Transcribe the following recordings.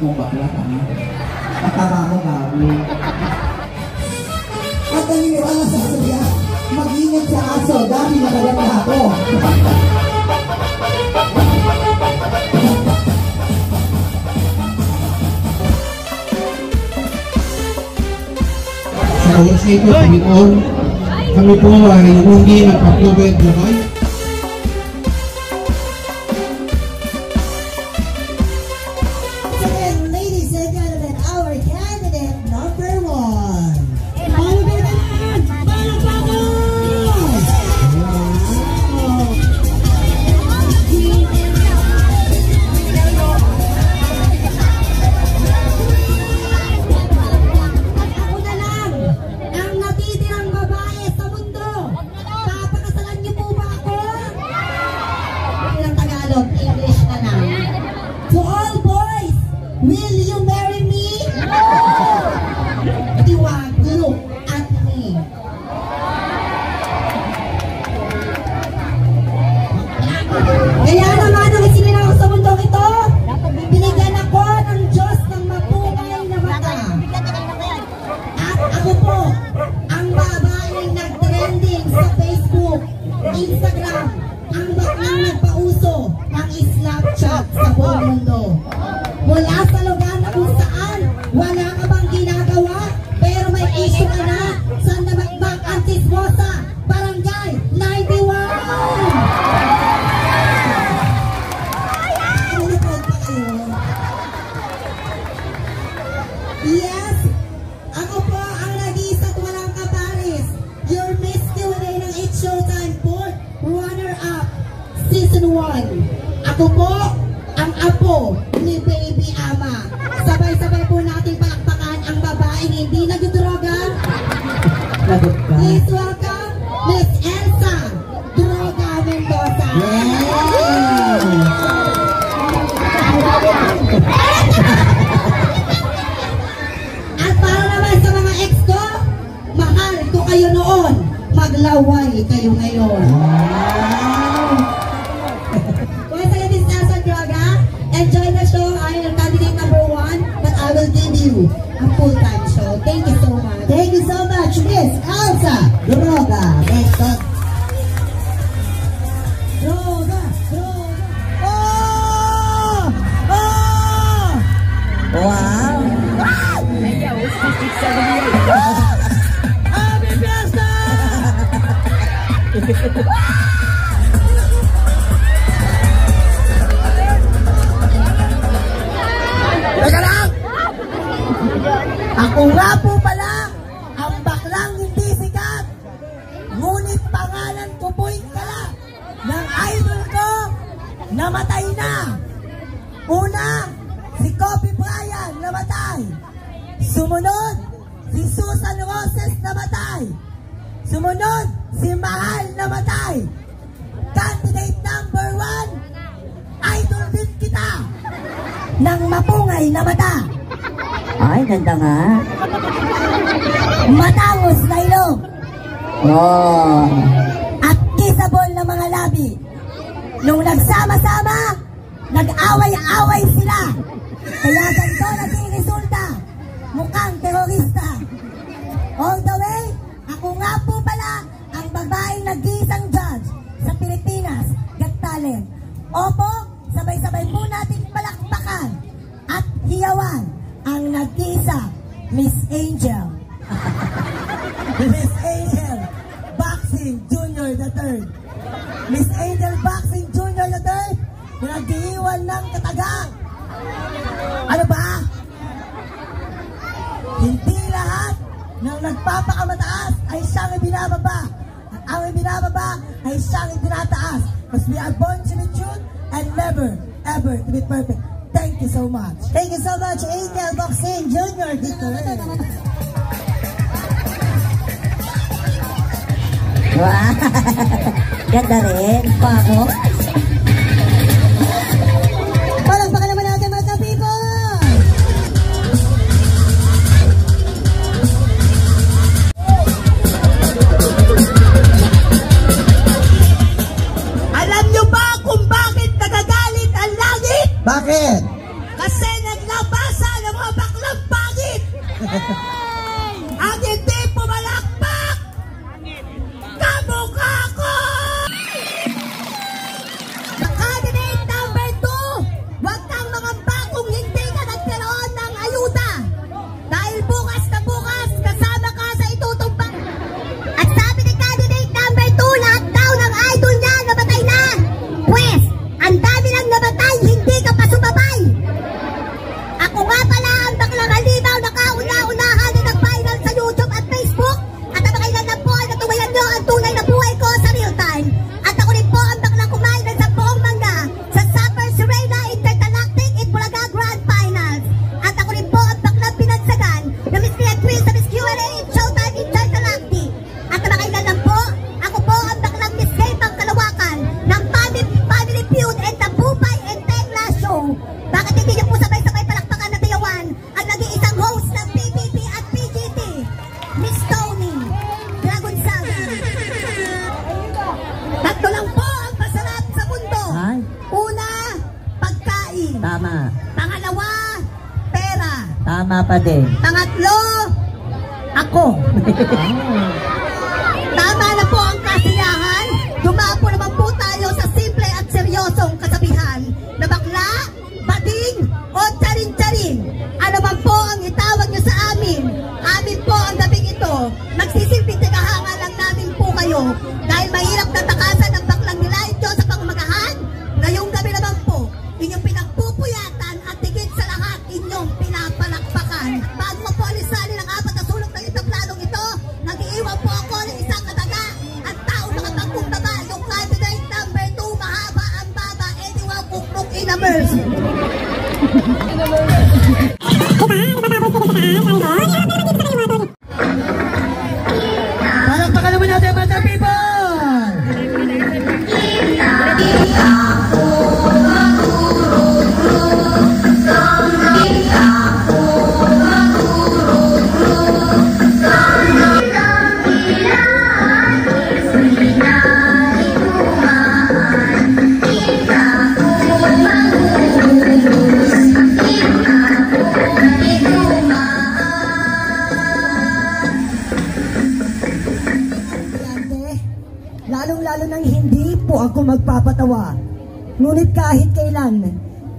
kong bakla ka na. Patama mo gabi. At naniniwala sa Surya, mag-ingat sa aso dahil magalang na ako. Sa oras nito, Panginoon, kami po ay hindi nagpapluwed na kayo. English na na. To all boys, will you marry me? Tiwag, look at me. Kaya naman nung isinila ako sa mundong ito, binigyan ako ng Diyos ng mapungay na mata. At ako po, ang babaeng nag-trending sa Facebook, Instagram, ang baklang nagpauso ng Snapchat sa buong mundo. Mula sa lugar na kung saan wala ka bang ginagawa pero may issue ka na sa Namagmag Antismosa, Barangay 91. Yes, ako po ang nag-iisa't walang kapares, your Miss Q&A ng It's Showtime po, runner-up Season 1. Ako po ang apo ni Baby Ama. Sabay-sabay po natin palakpakan ang babaeng hindi nagdroga. Please welcome Miss Elsa Droga Mendoza. At para naman sa mga ex ko, mahal ko kayo noon, maglaway kayo ngayon. Enjoy the show. I am candidate number 1, but I will give you a full-time show. Thank you so much. Thank you so much, Miss Elsa Droga. Droga. Oh! Oh! Wow! Happy Fiesta! Teka lang! Ako nga po pala ang baklang hindi sikat, ngunit pangalan ko po'y kala ng idol ko, namatay na. Una, si Kobe Bryant, namatay. Sumunod, si Susan Roses, namatay. Sumunod, si Mahal, namatay. Candidate number 1, idol din kita ng mapungay na mata. Ay, ganda nga. Matangos na ilong. Oh. At kissable na mga labi. Nung nagsama-sama, nag-away-away sila. Kaya ganito naging resulta. Mukhang terorista. All the way, ako nga po pala ang babaeng nag-iisang judge sa Pilipinas Got Talent. Opo, sabay-sabay po natin palakpakan at hiyawan ang nag-iisa, Miss Angel. Miss Angel Boxing Junior III. Miss Angel Boxing Junior III, nag-iiwan ng katagang. Ano ba? Hindi lahat ng nagpapakamataas ay siyang ibinababa. At ang ibinababa ay siyang itinataas. Because we are born to be true and never, ever to be perfect. Thank you so much. Thank you so much, Angel Boxing Junior III. Wow! Ganda rin. Bago. Palakpakan naman natin mga ka-people! Alam nyo ba kung bakit nagagalit ang langit? Bakit? Kasi naglabas Tama pa din. Pangatlo, ako. Tama na po ang kasiyahan. Dumapo naman po tayo sa simple at seryosong kasabihan na bakla, bading, o tsarin-tsarin. Ano man po ang itawag nyo sa amin, amin po ang gabing ito. Nagsisilbing tagahanga lang namin po kayo dahil mahirap na takasan ang baklang nilait nyo sa pangmagahan. Ngayong gabi naman po, inyong pinagpupuyatan at tigit sa lahat inyong pinapalakpakan. Bago po alisanin ang apat na sulok ng itaplanong ito, nag-iiwan po ako ng isang kataga at tao makapagkumbaba. Yung candidate number 2, mahaba ang baba, anyone kukmuk in a mercy. Palakpakan naman natin mga people! Lalong-lalo nang hindi po ako magpapatawa. Ngunit kahit kailan,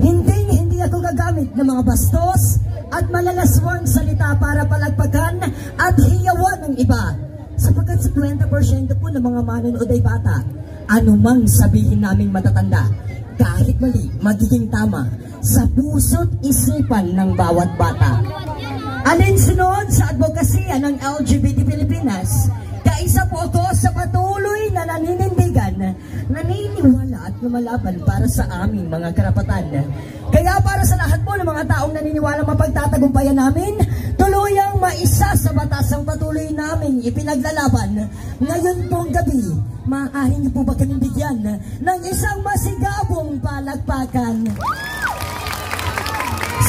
hindi ako gagamit ng mga bastos at malalaswang salita para palagpagan at hiyawan ng iba. Sapagkat 50% po ng mga manonood ay bata. Ano mang sabihin naming matatanda, kahit mali, magiging tama sa puso't isipan ng bawat bata. Alinsunod sa advokasya ng LGBT Pilipinas, kaisa po ako sa patuloy na naninindigan, naniniwala at lumalaban para sa aming mga karapatan. Kaya para sa lahat po ng mga taong naniniwala mapagtatagumpayan namin, tuluyang maisa sa batas ang patuloy namin ipinaglalaban. Ngayon pong gabi, maaari niyo po ba kaming bigyan ng isang masigabong palakpakan?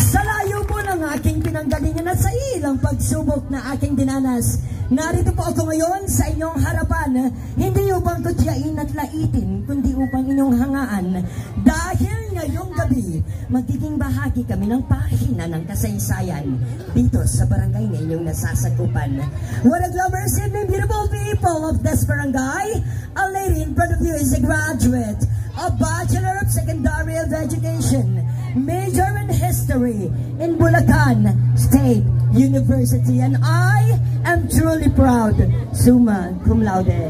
Sa layo po ng aking pinanggalingan at sa ilang pagsubok na aking dinanas, narito po ako ngayon sa inyong harapan, hindi upang kutyain at laitin, kundi upang inyong hangaan. Dahil ngayong gabi, magiging bahagi kami ng pahina ng kasaysayan dito sa barangay na inyong nasasakupan. What a glamorous evening, beautiful people of this barangay. A lady in front of you is a graduate, a Bachelor of Secondary Education, major in History in Bulacan State University, and I am truly proud, summa cum laude.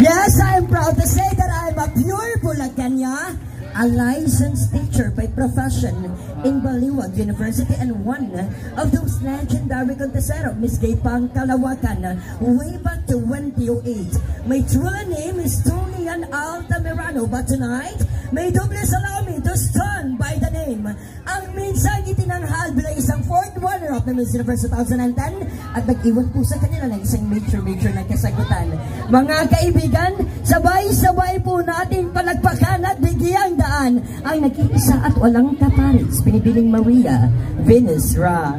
Yes, I am proud to say that I am a pure Bulacania, a licensed teacher by profession in Baliwag University, and one of those legendary contestants, Miss Gaypang Kalawakan, way back to 2008. My true name is Tonian Altamirano, but tonight, may Dobles allow me to stand by the name ang minsang itinanghal bilang isang fourth runner-up ng Miss Universe 2010 at nag-iwan po sa kanila ng isang major na kasagutan. Mga kaibigan, sabay-sabay po natin palagpakan at bigyang daan ang nag-iisa at walang kapares, pinipiling Maria Venus Ra,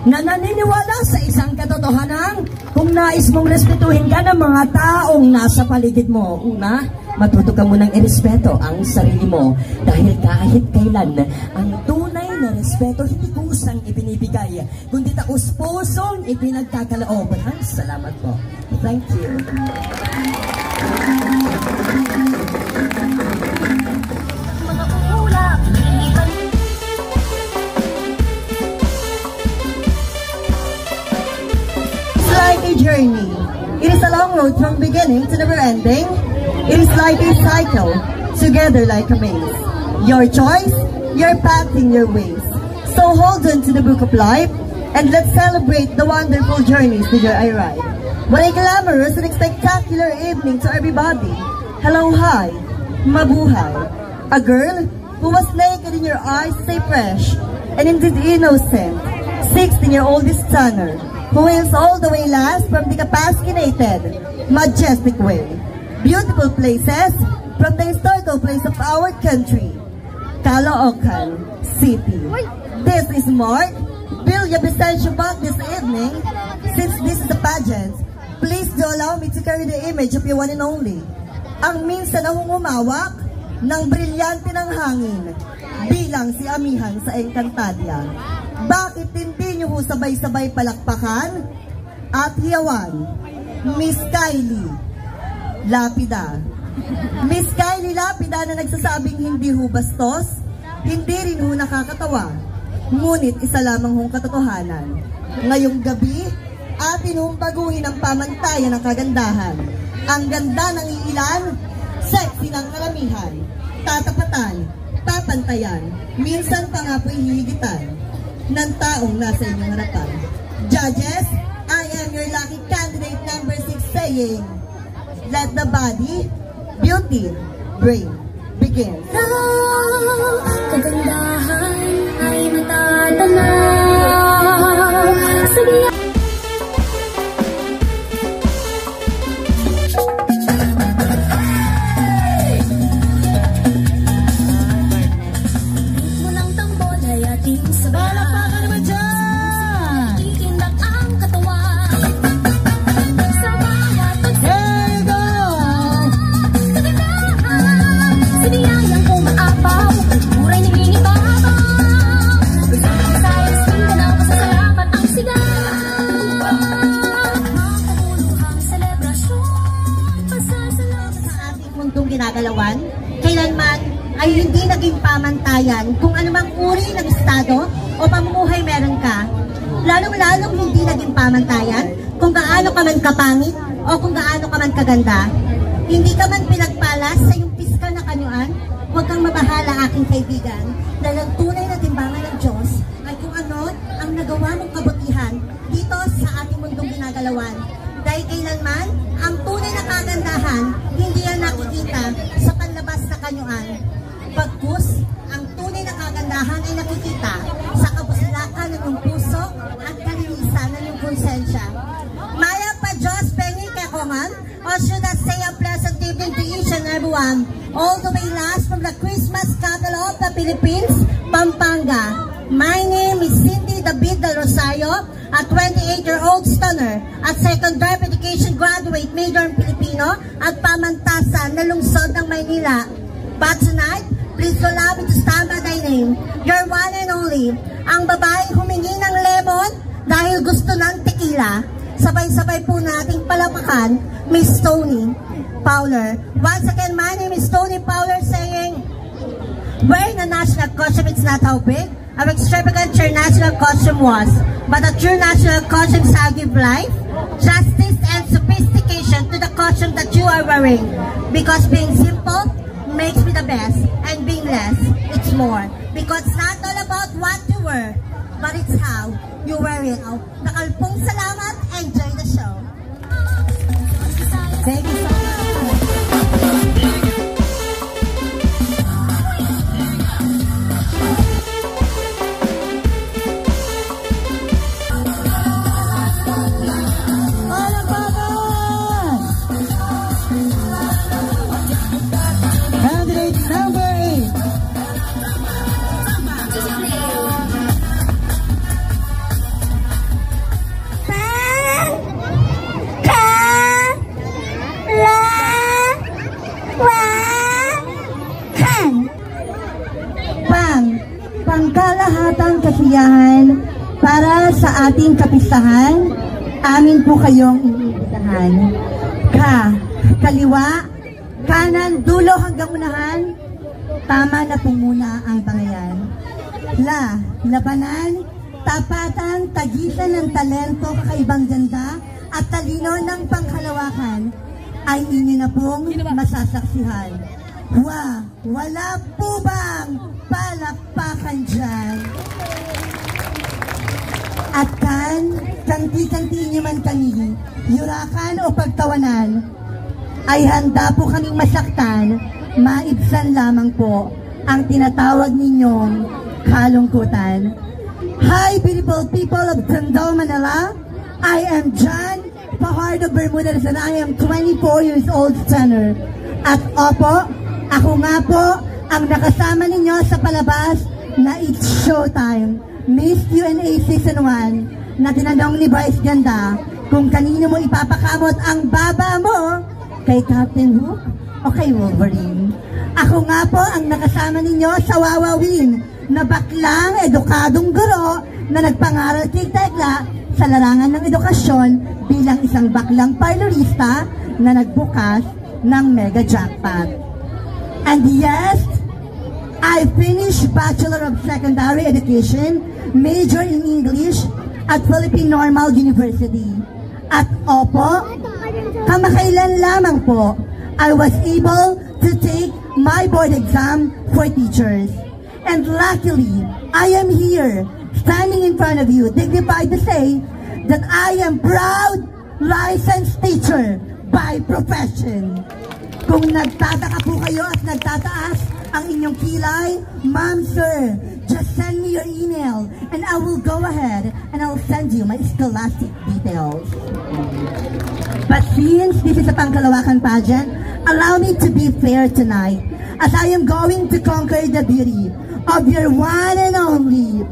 na naniniwala sa isang katotohanan kung nais mong respetuhin ka ng mga taong nasa paligid mo. Una, matuto ka munang irespeto ang sarili mo dahil kahit kailan ang tunay na respeto hindi kusang ibinibigay kundi taus-pusong ipinagkakaloob. Salamat po. Thank you. Like a journey. It is a long road from beginning to never ending. It is like a cycle, together like a maze. Your choice, your path in your ways. So hold on to the book of life, and let's celebrate the wonderful journeys together I ride. What a glamorous and spectacular evening to everybody. Hello, hi, mabuhay. A girl who was naked in your eyes, stay fresh, and indeed innocent. 16-year-old is stunner, who wins all the way last from the capacitated, majestic way. Beautiful places from the historical place of our country, Caloocan City. This is Mark Villa Vicencio back this evening. Since this is a pageant, please do allow me to carry the image of your one and only. Ang minsan na humumawak ng brilyante ng hangin. bilang si Amihan sa Encantadia. Bakit hindi nyo ho sabay-sabay palakpakan at hiyawan? Miss Kylie Lapida. Miss Kylie Lapida na nagsasabing hindi ho bastos, hindi rin ho nakakatawa. Ngunit isa lamang hong katotohanan. Ngayong gabi, atin hong baguhin ang pamantayan ng kagandahan. Ang ganda ng iilan, sexy ng karamihan. Tatapatan, papantayan, minsan pa nga po'y hihigitan ng taong nasa inyong harapan. Judges, I am your lucky candidate number 6 saying, let the body, beauty, brain, begin. Kagandahan ay matatanaw. Sige. Ritmo ng tambol ay ating sabay. Palakpakan naman dyan! Iindak ang katawan. Sa bawat There you go! kagandahan, siniyayang umaapaw, muray nangingibabaw. Isang sayang sila ng pasasalamat ang sigaw. Makabuluhang selebrasyon, pasasalamat Sa ating mundong ginagalawan, kailanman ay hindi naging pamantayan kung anumang uri ng estado o pamumuhay meron ka. Lalong-lalong hindi naging pamantayan kung gaano ka man kapangit o kung gaano ka man kaganda. Hindi ka man pinagpalas sa iyong piskal na kanyuan, huwag kang mabahala aking kaibigan, dahil ang tunay na timbangan ng Diyos ay kung ano ang nagawa mong kabutihan dito sa ating mundong ginagalawan. Dahil kailanman, ang tunay na kagandahan, hindi yan nakikita sa panlabas na kanyuan. Bagkus, ang tunay na kagandahan ay nakikita sa kabuslakan ng iyong puso at kalinisan ng iyong konsensya. Maya pa Diyos, pengi kekongan, or should I say a pleasant evening to each and everyone, all the way last from the Christmas capital of the Philippines, Pampanga. My name is Cindy David Del Rosario, a 28-year-old stunner at secondary education graduate major in Filipino at pamantasan na lungsod ng Maynila. But tonight, please allow me to stand by thy name, your one and only, ang babaeng humingi ng lemon dahil gusto ng tequila. Sabay-sabay po nating palapakan, Miss Tony Fowler. Once again, my name is Tony Fowler saying, wearing a national costume, it's not how big our extravagant your national costume was, but a true national costume shall give life, justice, and sophistication to the costume that you are wearing. Because being simple makes me the best, and being less, it's more. Because it's not all about what you wear, but it's how you wear it. Nakalpong salamat, enjoy the show. Thank you so much. Candidate number 8. Pangkalahatang kasiyahan para sa ating kapistahan, amin po kayong iniibitahan. Kaliwa, kanan, dulo hanggang unahan, tama na po muna ang bangayan. Labanan, tapatan, tagisan ng talento, kakaibang ganda, at talino ng pangkalawakan, ay inyo na pong masasaksihan. Wala po bang palakpakan dyan? At kanti-kanti nyo man kami, yurakan o pagtawanan, ay handa po kaming masaktan, maibsan lamang po ang tinatawag ninyong kalungkutan. Hi, beautiful people of Tondo, Manila. I am John Fajardo Bermudez and I am 24 years old stunner. At opo, ako nga po ang nakasama ninyo sa palabas na It's Showtime, Miss Q&A Season 1, na tinanong ni Bryce Ganda kung kanino mo ipapakamot ang baba mo, kay Captain Hook Okay, Wolverine. Ako nga po ang nakasama ninyo sa Wawawin na baklang edukadong guro na nagpangaral kay Tekla sa larangan ng edukasyon bilang isang baklang parlorista na nagbukas ng Mega Jackpot. And yes, I finished Bachelor of Secondary Education, major in English at Philippine Normal University. At opo, kamakailan lamang po, I was able to take my board exam for teachers. And luckily, I am here, standing in front of you, dignified to say that I am proud licensed teacher by profession. Kung nagtataka po kayo at nagtataas ang inyong kilay, ma'am, sir, just send me your email and I will go ahead and I will send you my scholastic details. But since this is a Pangkalawakan pageant, allow me to be fair tonight as I am going to conquer the beauty of your one and only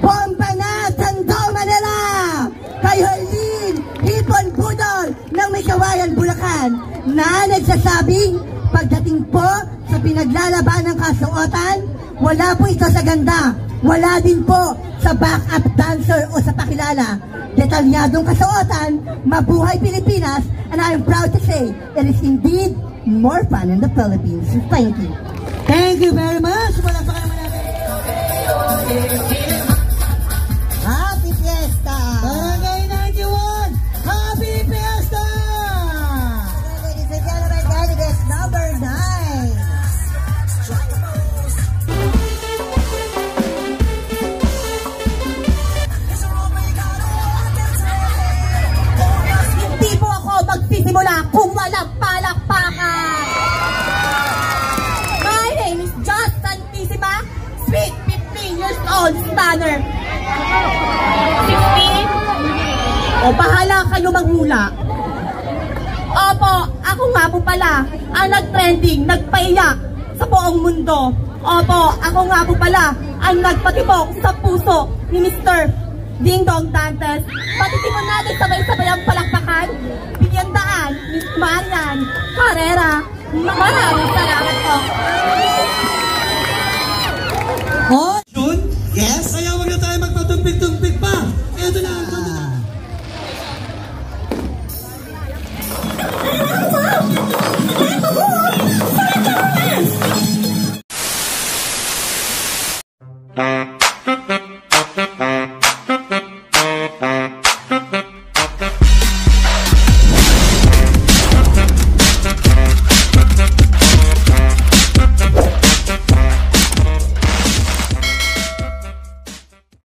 Bombanat Tando Manila! Kay Herlin Hipon Budol ng May Kawayan, Bulacan na nagsasabing pagdating po sa pinaglalaban ng kasuotan, wala po ito sa ganda, wala din po sa back-up dancer o sa pakilala. Detalyadong kasuotan, mabuhay Pilipinas, and I am proud to say it is indeed more fun in the Philippines. Thank you. Thank you very much. Palakpakan naman natin. Happy Fiesta! Barangay 91, Happy Fiesta! Ladies and gentlemen, candidates number 9. Hindi po ako magsisimula kung walang palakpakan. My name is Just Santissima, sweet 15 years old stunner. 16? O bahala kayo maghula. Opo, ako nga po pala ang nag-trending, nagpaiyak sa buong mundo. Opo, ako nga po pala ang nagpatibok sa puso ni Mr. Ding Dong Dantes. Patitipon natin sabay-sabay ang palakpakan. Binyandaan, Miss Marian Carrera. Maraming salamat po. Oh, Jun? Yes? Kaya wag na tayo magpatumpik-tumpik pa. Ito na, ito na.